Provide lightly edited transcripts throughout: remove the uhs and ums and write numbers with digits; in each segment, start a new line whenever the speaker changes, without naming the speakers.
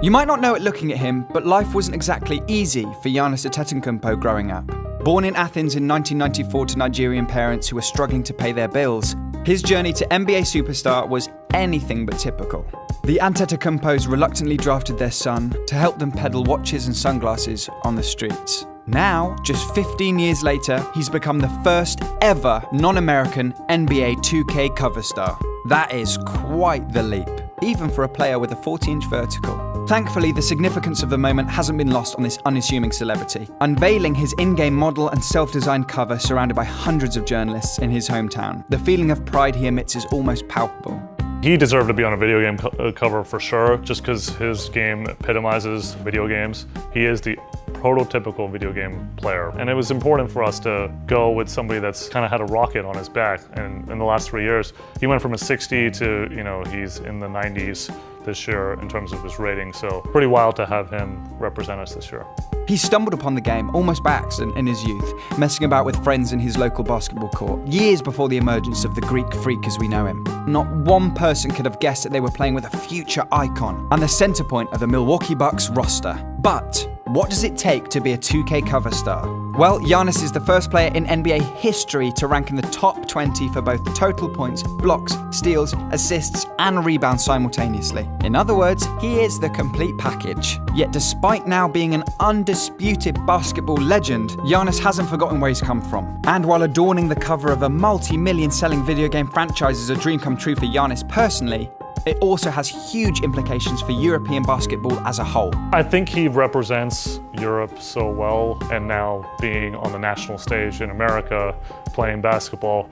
You might not know it looking at him, but life wasn't exactly easy for Giannis Antetokounmpo growing up. Born in Athens in 1994 to Nigerian parents who were struggling to pay their bills, his journey to NBA superstar was anything but typical. The Antetokounmpos reluctantly drafted their son to help them peddle watches and sunglasses on the streets. Now, just 15 years later, he's become the first ever non-American NBA 2K cover star. That is quite the leap, even for a player with a 40-inch vertical. Thankfully, the significance of the moment hasn't been lost on this unassuming celebrity, unveiling his in-game model and self-designed cover surrounded by hundreds of journalists in his hometown. The feeling of pride he emits is almost palpable.
He deserved to be on a video game cover for sure, just because his game epitomizes video games. He is the prototypical video game player. And it was important for us to go with somebody that's kind of had a rocket on his back. And in the last 3 years, he went from a 60 to, he's in the 90s this year in terms of his rating. So pretty wild to have him represent us this year.
He stumbled upon the game almost by accident in his youth, messing about with friends in his local basketball court, years before the emergence of the Greek freak as we know him. Not one person could have guessed that they were playing with a future icon and the center point of the Milwaukee Bucks roster. But what does it take to be a 2K cover star? Well, Giannis is the first player in NBA history to rank in the top 20 for both total points, blocks, steals, assists, and rebounds simultaneously. In other words, he is the complete package. Yet despite now being an undisputed basketball legend, Giannis hasn't forgotten where he's come from. And while adorning the cover of a multi-million selling video game franchise is a dream come true for Giannis personally, it also has huge implications for European basketball as a whole.
I think he represents Europe so well, and now being on the national stage in America, playing basketball,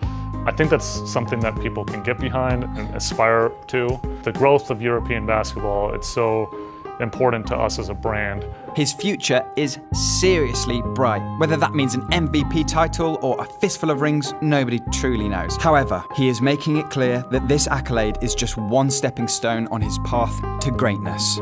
I think that's something that people can get behind and aspire to. The growth of European basketball, it's so important to us as a brand.
His future is seriously bright. Whether that means an MVP title or a fistful of rings, nobody truly knows. However, he is making it clear that this accolade is just one stepping stone on his path to greatness.